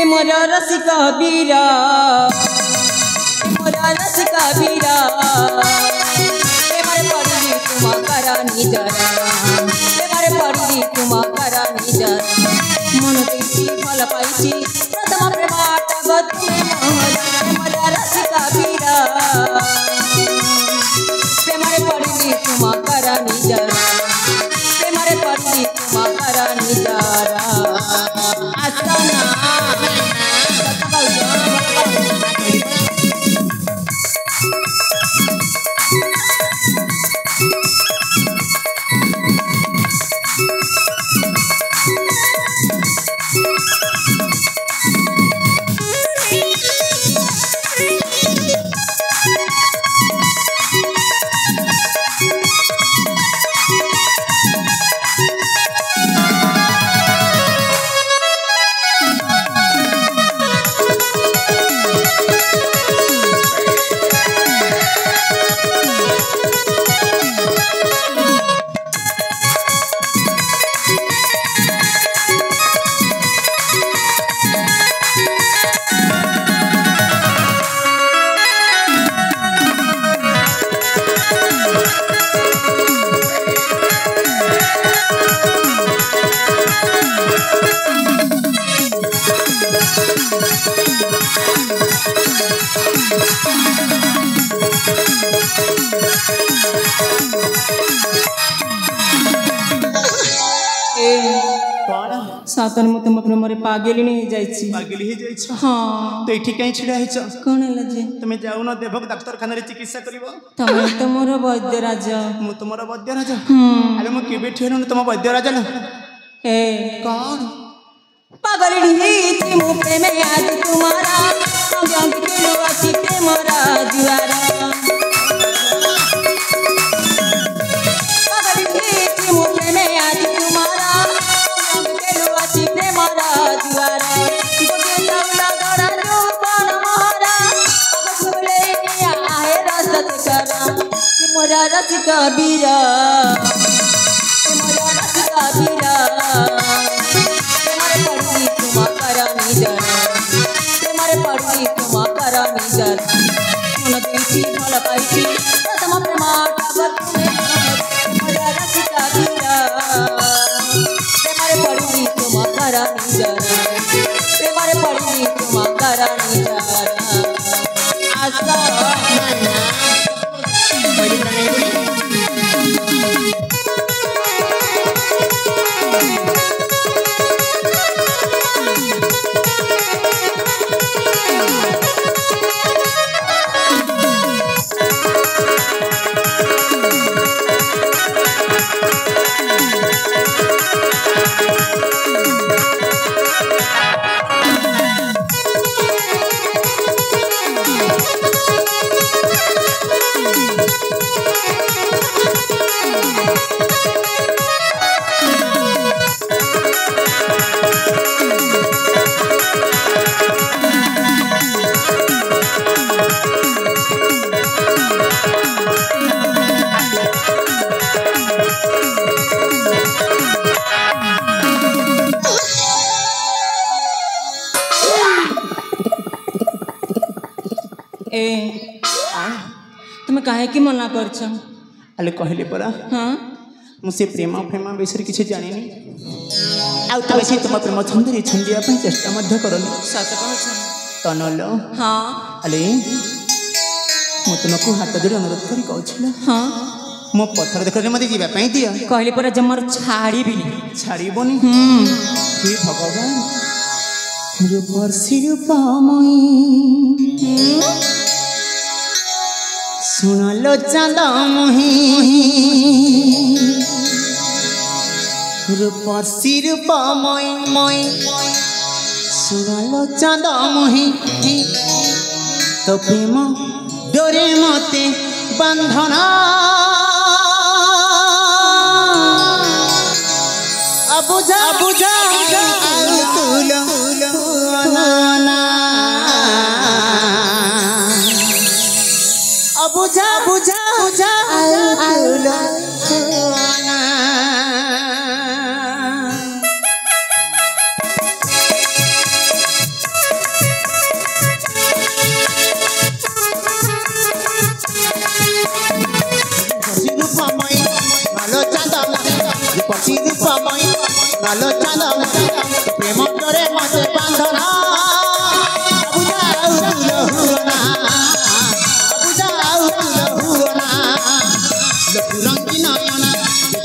मोरा रसिका बीरा मोरा रसिका बीरा मारे पड़ी तुम करा निजरा मारे पड़ी तुम करा निजरा मन देसी फल पाइछि प्रथम प्रेमाट गति मोरा रसिका बीरा मारे पड़ी तुम करा निजरा मारे पड़ी तुम करा निजरा आसना सातन मत तुम प्रेम रे पागल नहीं जाइछि पागल ही जाइछ। हां तो एठी कहीं छिड़ा हिच कोन लजे तुमे जाऊ न देवक डाक्टर खाना रे चिकित्सा करिवो तमे तो मोर वैद्य राजा मु तुमर वैद्य राजा। अरे मु केबे ठेनु तुम वैद्य राजा न ए कौन पागल ही मु प्रेम आज तुम्हारा अंग केलो अछि प्रेम राजुआरा पागल ही मु प्रेम आज तुम्हारा अंग केलो अछि प्रेम राजुआरा गोटे चावला गरा जो बन मोहरा अगसुले निया आहे रसत करा कि मोरा रसिका बीरा मोरा रसिका बीरा मारे पड़ी तुम करा निजर मन देसी फल पाइछि प्रथम प्रेमाट गति मोरा रसिका बीरा मारे पड़ी तुम करा निजर मारे पड़ी तुम करा निजर आशा तुम काहे की मना करछ अले कहले परा हां मुसे प्रेम प्रेम विषय किछि जानिनी आ तबे से तुम प्रेम छंदरी छंदिया पे चेष्टा मध्य करनी सत कहछ तनलो हां अले मु तुमको हाथ जोड़ अनुरोध करी कहछला हां मो पत्थर देखले मते जीवा पई दिया कहले परा जमर छाड़ी भी छाड़ीबनी हे भगवान रूपर सिरूपमई सुनलो चांदा मोही रूपर सिरूपमई मई सुनालो चांद मोही तो प्रेम डोरे मते बंधना अबुझा अबुझा तुलो ना अबुझा बुझा बुझा तुलो ना नालो चांद प्रेम डोरे मते बांधना बुझा तुलो हुना बुझा तुलो हुना लखु रंगी नयना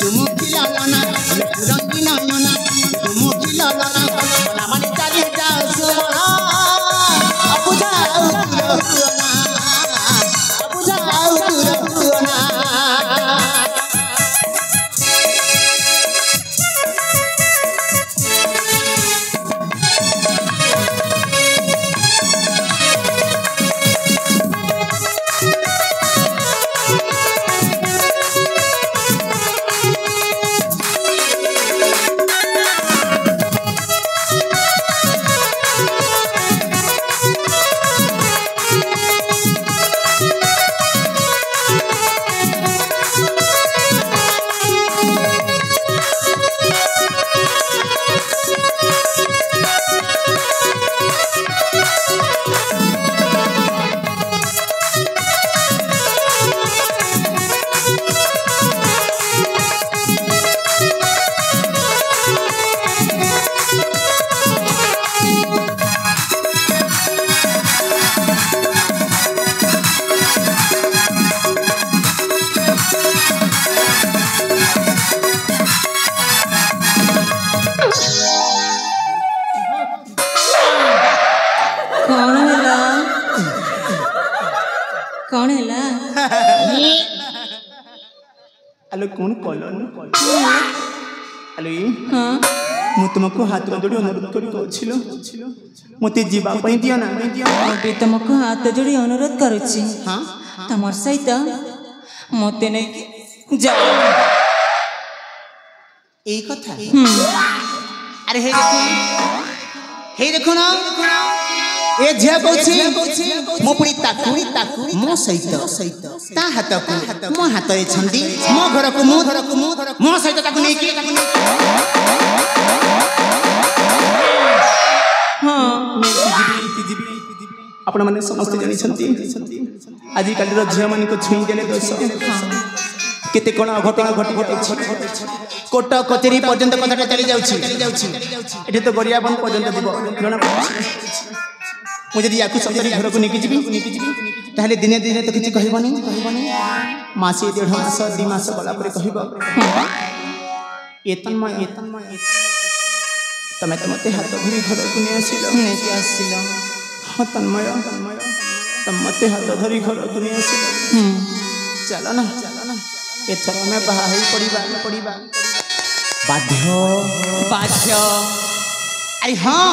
तुमु खिलाना लखु रंगी नयना तुमु खिलाना ना माने चाली जाओ सुमना बुझा तुलो हुना बुझा तुलो हुना कौन है हेलो कौन कॉलर हेलो हाँ मु तुमको हाथ जोड़ी अनुरोध करिलो मते जीवा पई दियो ना मैं तुमको हाथ जोड़ी अनुरोध करुछि हाँ तमर सहित मते नै जाओ एई कथा अरे हे देखो ना ए झिया कहछि मो पुरी ताकू मो सहित ता हाथ को मो हाथ रे छंदी मो घर को मो सहित ताकू नै की हां आपण माने समस्त जानि छंती आजि काली रो झिया माने को छुई देले दोष केते कोन घटना घटी कोट कचेरी पर्यंत कथाटा चली जाउछि एठे तो गरिया बन पर्यंत दिबो जणा मुझे याकु सौंदर्य घर को निकी जीवी ताहले दिने दिने तो किछि कहबनी मासे 1.5 मास 2 मास गला पर कहबो एतनमय तमे तो मते हाथ धरी घर को ने आसिलो हां तन्मय तम मते हाथ धरी घर को ने आसिलो चलो ना एथर में बाहा ही पड़ीबा बाध्य अरे हाँ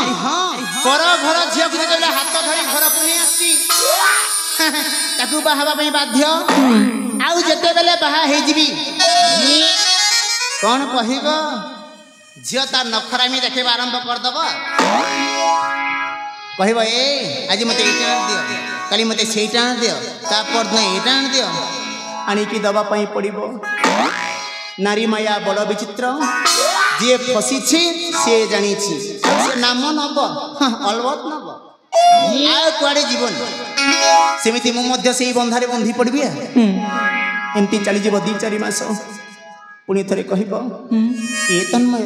पर घर झिया को जेतले हाथ धरी घर को नै आसी ताकू बाहाबा पई बाध्य आउ जेते बेले बाहा हे जीवी कोन कहिबो झिया ता नखरामी देखेबा आरंभ कर दबो कहबो ए आज मते एटा दियो काली मते सेटा दियो ता पर न एटा दियो आनी की दबा पई पड़िबो नारी माया बड़ विचित्र जे फसी छी से जानी छी से नाम नब अलबत नब आ कुआडे जीवन सेमिति मु मध्य सेही बंधारे बंधी पड़बी एमती चली जीव 2-4 मास पुणी थरे कहबो ए तन्मय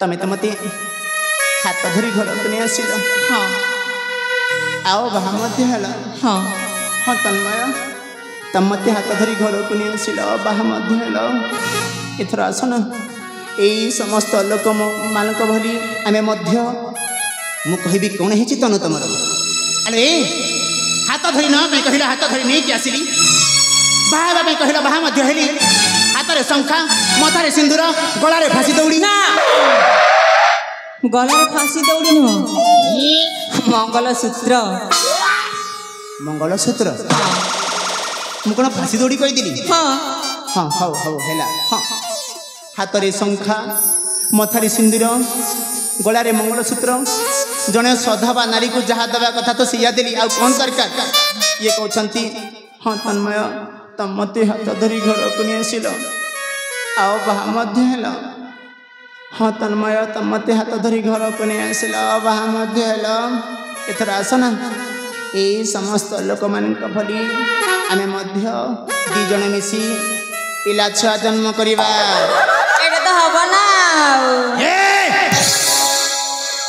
तमे त मते हाथ धरी घर को नै आसिलो हां आओ बाहा मध्य हला हां हां तन्मय तम मते हाथ धरी घर को नै आसिलो बाहा मध्य हला एथरा आसना एई समस्त लोक मानक भली आमे मध्य मु कहबी कोन हेछि तनु तमर अरे हाथ धरी न मैं कहिला हाथ धरी नै कि आसिली बाहा में कहिला बाहा मध्य हेली हाथ रे शंखा माथा रे सिंदूर गला रे फासी दौड़ी ना गलार फांसी दौड़ी नुह मंगलसूत्र मंगलसूत्र मु कौन फांसी दौड़ी कहीदेली हाँ हाँ हौ हौ है हाँ हाथ में शंखा मथारी सिंदूर गलारे मंगलसूत्र जड़े सधवा नारी को जहाँ देवा कथा तो सिया देली आ कौन दरकार ये कहते हाँ तन्मय तम मत हाथ धरी घर को नहीं आसिल आओ बाहा मध्य हेल हाँ तन्मय तम मत हाथ धरी घर को नहीं आसिल आओ बाहा मध्य हेल एथर आसना ये समस्त लोक मान भली आम दी जन मिसी पिला छुआ जन्म करवा एटा तो हब ना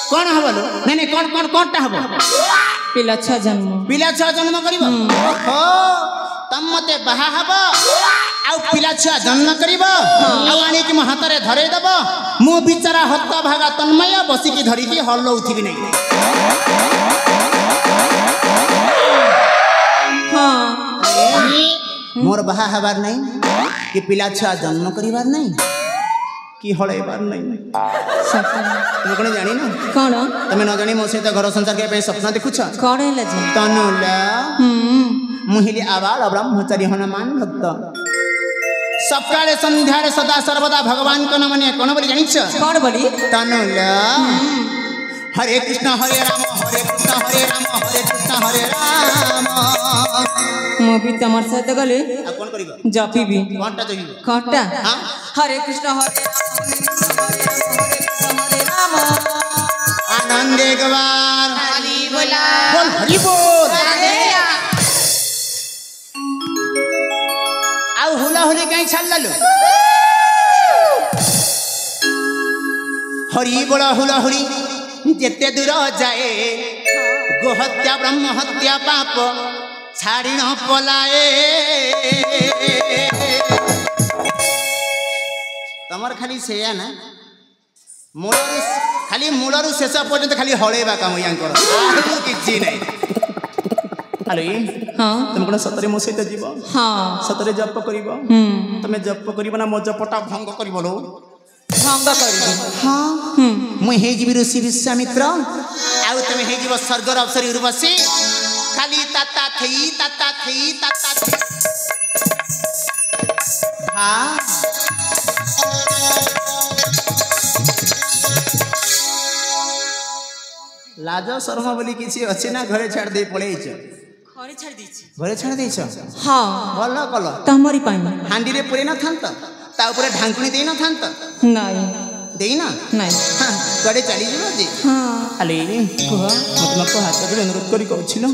कौन हम लो नहीं नहीं कौन कौन कौनटा हम पिला छुआ जन्म कर तम मते बाहा हब आउ पिला छुआ जन्म करिब आउ आनी कि हाथ रे धरे दब मु बिचारा हत भागा तन्मय बसिकी धरिकी हलौथिबि नहीं हाँ मोर बाहा हबार नहीं कि पिला छुआ जन्म करिबार नहीं कि हलैबार नहीं तुम कौन जानी ना कौन तुम न जानी मो सहित घर संसार के सपना देखुछ कौन है जे तनुला मुहिली आबाल ब्रह्मचारी हनुमान भक्त सकाळे संध्या सदा सर्वदा भगवान को नमने कौन बोली जानी कौन बोली तनुला हरे कृष्ण हरे राम हरे कृष्ण हरे राम हरे कृष्ण हरे राम मो भी तमर सहित गले आ कौन करिबो जपीबी कोनटा जइबो कटा हां हरे कृष्ण हरे राम आनंद एक बार हरि बोला बोल हरि बोल आउ हुला हुली कहीं छाड़ लो हरि बोला हुला हुली जेते दूर जाए गोहत्या ब्रह्म हत्या पाप छाड़ी न पलाए तमर खाली सेया ना मूलरू खाली मूलरू शेष पर्यंत खाली हलैबा काम यांकर किछि नहीं हेलो हाँ तुम कौन सतरे मो सहित जीव हाँ सतरे जप करिब तुम जप करिब ना मो जपटा भंग करिब लो भंग करिबी हाँ मु हे जीवी ऋषि विश्वामित्र आउ तुम हे जीव स्वर्गर अवसरी उर्वशी खाली ताता थई हाँ लाज शर्मा बोली किसी अच्छे ना घरे छाड़ दे पड़े घरे छाड़ दीची घरे छाड़ देछ हाँ भल कल तमरी पाई हांडी रे पुरे न थांत ता ऊपर ढांकुनी देई न थांत नहीं देई ना नहीं गड़े चली जीव जी हाँ अले कुह तुमको हाथ जोड़ी अनुरोध करी कहछिलो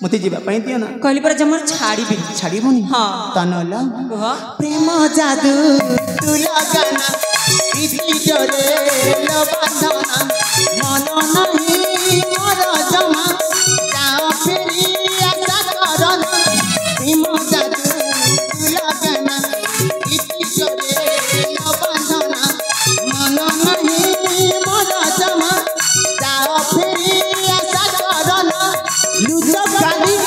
मते जीवा पई दियो ना कहली पर जमर छाड़ीबी छाड़ीबनी हाँ तनला कुह प्रेम जादू तू लगाना इति डरे लो बांधना मन नहीं मोर जमा जाओ फेरी आशा करना प्रेम जादू तू लगाना इति डरे लो बांधना मन नहीं मोर जमा जाओ फेरी आशा करना लुजो गाली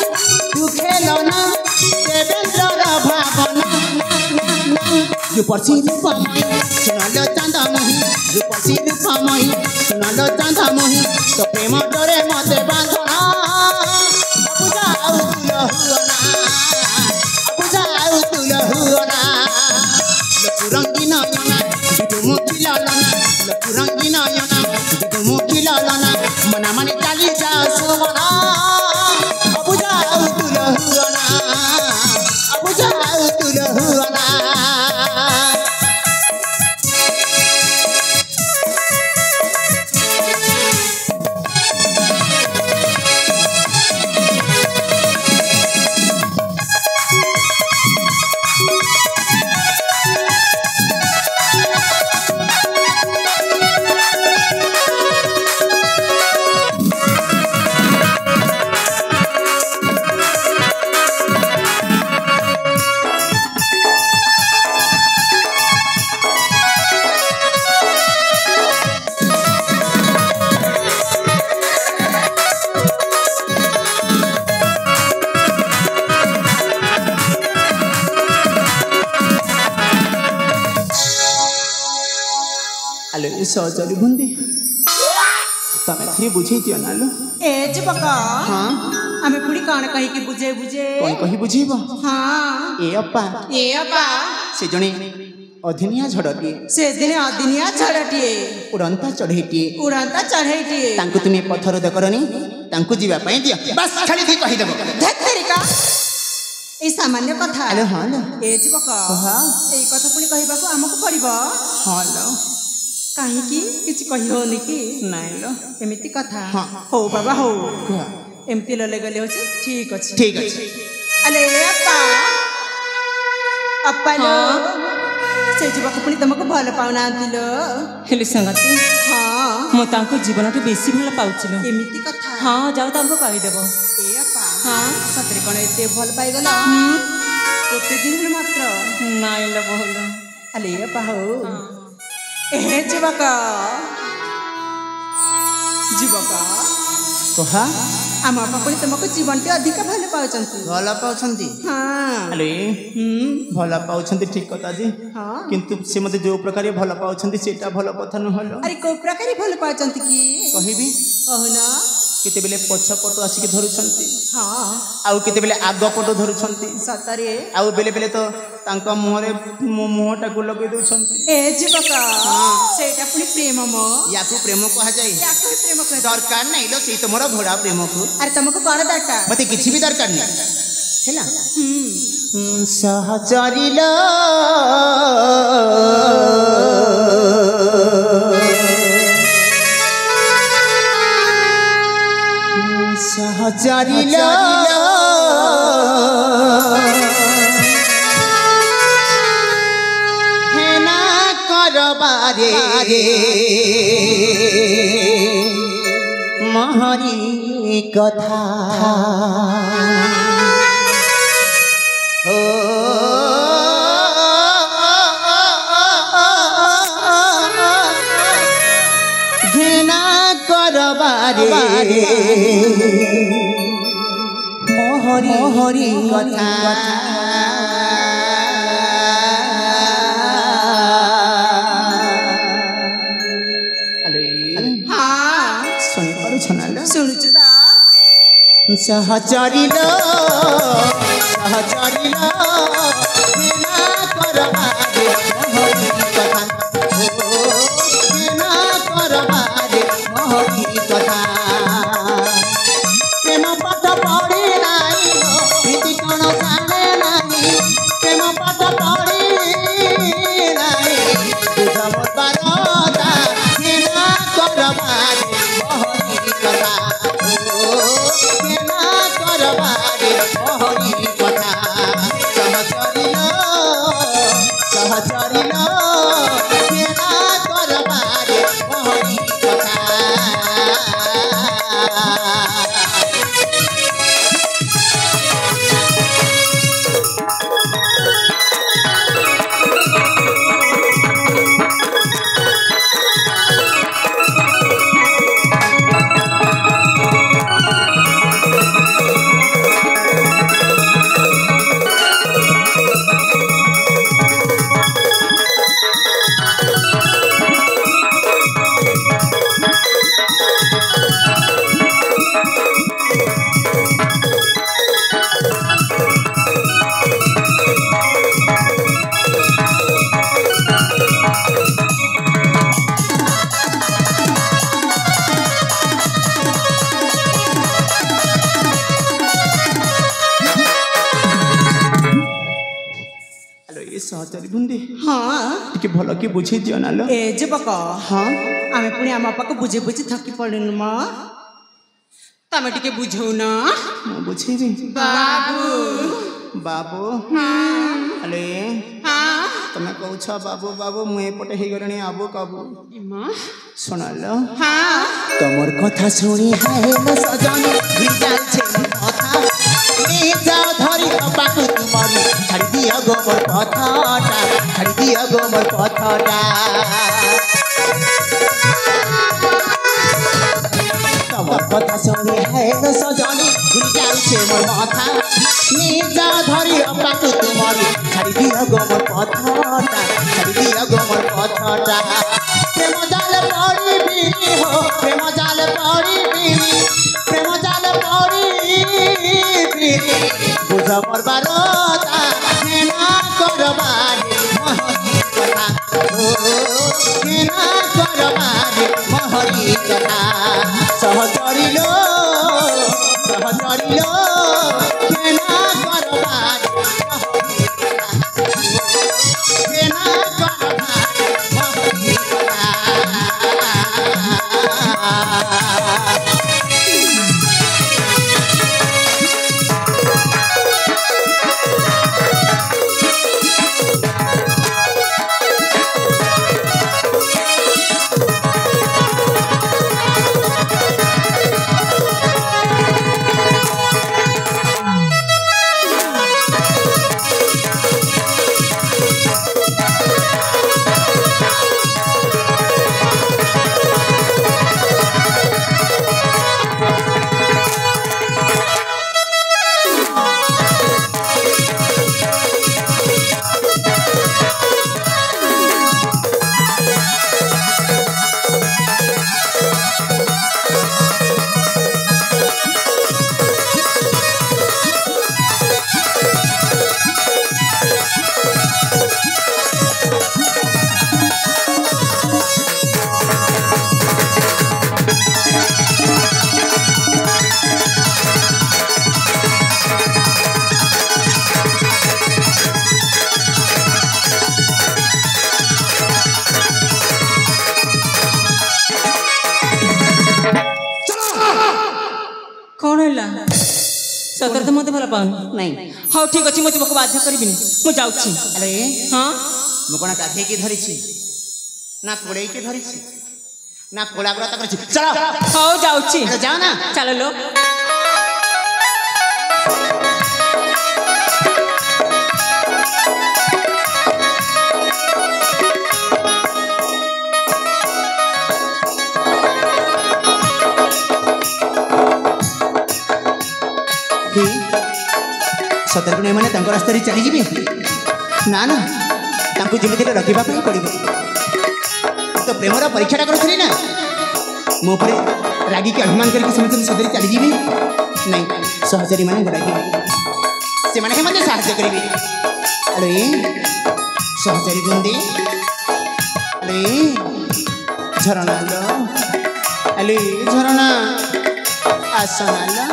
तू खेलना देवेंद्र भावना जो परसी रूपमयी सुनालो चांदा मोही जो परसी रूपमयी सुनालो चांदा मोही तो प्रेम डरे मते बांधना बुझाऊ तुल हुअना लकुरंगी नयना बिदु मुखी लालना लकुरंगी नयना बिदु मुखी लालना मना माने चाली जा सुमना बुझाऊ तुल हुअना सहचारी बुंदी ତମେ ଥରେ ବୁଝେଇ ଦିଅ ନା ଲୋ। ए जुबक ହଁ आमे पुणी कौन कही कि बुझे बुझे କଣ କହି ବୁଝେଇବ? हाँ ଏ ଅପା ए अपा ସେ ଜଣେ ଅଦିନିଆ ଝଡ଼ଟିଏ, से दिन अदिनिया छड़टिए ଉଡ଼ନ୍ତା ଚଢ଼େଇଟିଏ। उड़ंता चढ़ेटिए ତାଙ୍କୁ ତୁମେ ପଥର କରନି, ତାଙ୍କୁ ଯିବା ପାଇଁ ଦିଅ। ବାସ୍ ଖାଲି ଟିକେ କହିଦେବ। धत्तरिका ए सामान्य कथा ଆଲୋ ହଁ ଲୋ। ए जुबक ହଁ एई कथा पुणी कहबाकू हमकु पड़िबो ହଁ ଲୋ। काहेकि किछि कहि होनी कि ନାଇଁ ଲୋ। एमिति कथा हाँ। हो बाबा हो କୁହ। एमती लले गले होचे ठीक अछि ଠିକ ଅଛି। अले अपा अपा लो से जुबक पुणी तुमको भल पाउना दिलो हेले संगति हाँ ମୁଁ ତାଙ୍କ ଜୀବନଠୁ ବେଶୀ ଭଲ ପାଉଚିଲ। एमिति कथा ହଁ ଯାଉ ତାଙ୍କୁ କହିଦେବ। ए अपा ହଁ सतरे कोन एते भल पाई गला कोते दिन मात्र ନାଇଁ ଲୋ ବହୁଲ। अले अपा हो ए जुबक जुबक କୁହ। आम अपा पुणी तुमको जीवन टे अधिक भल पाउचंती ଭଲ ପାଉଛନ୍ତି? हाँ ଆଲୋ ଭଲ ପାଉଛନ୍ତି ଠିକ କଥା ଯେ, हाँ କିନ୍ତୁ ସେ ମୋତେ ଯୋଉ ପ୍ରକାର ଭଲ ପାଉଛନ୍ତି ସେଇଟା ଭଲ କଥା ନୁହଁ ଲୋ। अरे को प्रकार भल पाउचंती की କହିବି कहना କେତେବେଳେ ପଛ ପଟୁ ଆସିକି ଧରୁଛନ୍ତି, हाँ ଆଉ କେତେବେଳେ ଆଗ ପଟୁ ଧରୁଛନ୍ତି, सतरे ଆଉ ବେଳେ ବେଳେ ତ ତାଙ୍କ ମୁହଁରେ ମୋ ମୁହଁଟାକୁ ଲଗେଇ ଦଉଛନ୍ତି। ए जुबक सेटा पुणी प्रेम मो ୟାକୁ ପ୍ରେମ କୁହାଯାଏ। याको प्रेम कर ଦରକାର ନାହିଁ ଲୋ ସେଇ ତମର ଭୋଡ଼ା ପ୍ରେମକୁ। अरे तुमको कौन दरकार ମତେ କିଛି ବି ଦରକାର ନାହିଁ ହେଲା। हम्म ସହଚରିଲ ସହଚରିଲ ହେନା କରବାରେ ମହରି କଥା ঘৃণা করবারে মোহরি মোহরি কথা हाँ শুনি পারুছ না লো? सुनुचु ता সহচরিল সহচরিল ঘৃণা করবারে মোহরি কথা ঘৃণা করবারে মোহরি কথা প্রেম পাঠ পড়ে নাই প্রীতি কোন জানে নাই প্রেম পাঠ পড়ে নাই বুঝব পারতা ঘৃণা করবারে মোহরি কথা ঘৃণা করবারে মোহরি কথা সহচরিল সহচরিল ঘৃণা করবারে মোহরি কথা हेलो ये सहचरी बुंदी हाँ टिके भल के बुझे दियो ना लो। ए जुबक हाँ आमे पुणी आम अपा को बुझे बुझे थकी पड़नु म तमे टिके बुझौ न मैं बुझेबी बाबू बाबू हेलो हाँ तमे कहूछ बाबू बाबू मु एपटे हे गरणी आबू काबू इमा सुनालो हाँ तमर कथा सुनी हाय न सजनी भिजाल छे माथा ए जाओ धरी बाबू तुमरी छाड़ी दिया गो मोर पथटा छाड़ी दिया गो मोर पथटा तमर कथा सुनी हाय न सजनी भिजाल छे मोर माथा ए जाओ धरी बाबू तुमरी छाड़ी दिया गो मोर पथटा छाड़ी दिया गो मोर पथटा প্রেম জাল পড়িবিনি হো প্রেম জাল পড়িবিনি প্রেম জাল পড়িবিনি বুঝ মোর বারতা হেনা করবারে মহরি কথা ও হেনা করবারে মহরি কথা সহচরিল হেনা করবারে মহরি কথা হেনা করবারে মহরি কথা कौन है सतर तो मत भल पाऊन नहीं हाँ ठीक अच्छे मुझे बाध्य करी मुझे जाऊँ अरे हाँ मु कौन काखे की धरी ना कोड़े की धरी ना कोड़ाग्रता कर चलो हाँ जाऊँ जाओ ना चलो लो सतर्क नहीं मैंने रास्ता चली जी ना ना जमी रखापी पड़ो तो प्रेमर परीक्षा करी ना मोपर रागिक अभिमान करके सतरी चली जी नहीं सहचरी मैंने डाक से साहय करेंगे अरे सहचरी बुंदी अरे झरणा लो अरे झरणा आसना लो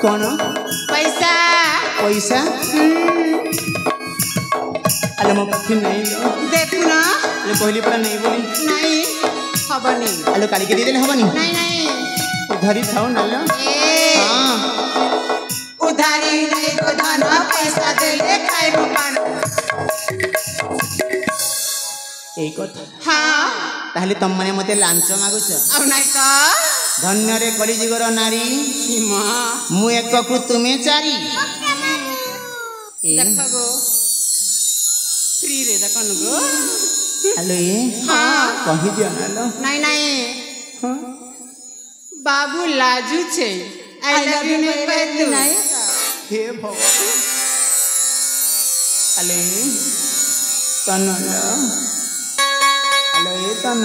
कौन पैसा पैसा अरे मो पाखे नहीं लो देखु ना अरे कहली पड़ा नहीं बोली नहीं हबनी अरे काली के दे देले हबनी नहीं नहीं उधारी थाओ ना लो हां उधारी नहीं तो धन पैसा देले खाइबो पान एक कथा हां ताहले तुम माने मते लांच मागुछ अब नहीं तो धन्य रे कलिजुगर नारी मु एक को तुम्हें चारी देखो गो फ्री रे देखन गो हेलो ये हां कहि दियो ना लो नहीं नहीं हां बाबू लाजू छे आई लव यू नहीं कह तू नहीं हे भगवान अले तन हेलो ये तन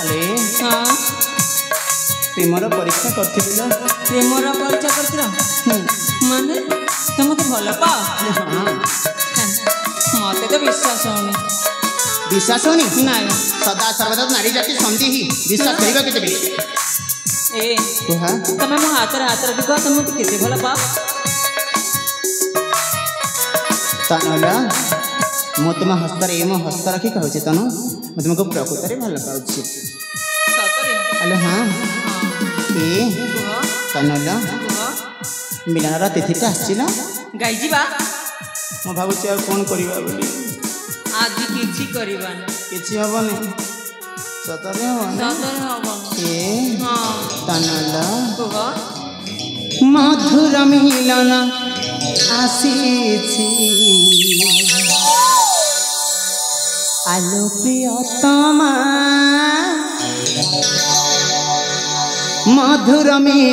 अरे हाँ प्रेमर परीक्षा करथिल प्रेमर परीक्षा करथिल माने तुम मते भल पा हाँ मते तो विश्वास होनी ना सदा सर्वदा नारी जाति संधि ही विश्वास करिबा केते बे ए तुहा तमे मो हाथ दिगो तुम मते केते भल पा तनला मो तुम हस्तर ए मो हस्त रखी कहू छे तनु मो तुमको प्रकृति रे भल पाउ छी सतरे हेलो हां ए तनला मिलनर तिथिटा आछिला गाई जीवा मो भाबुची आ कोन करिबा बोली ଆଜି କିଛି କରିବାନି କିଛି ହବନି ସତରେ ହବନି ସତରେ ହବନି ଏ ହଁ ତାନଲା କୁହ ମଧୁର ମିଲନ ଆସିଛି ଆଲୋ ପ୍ରିୟତମା ମଧୁର ମିଲନ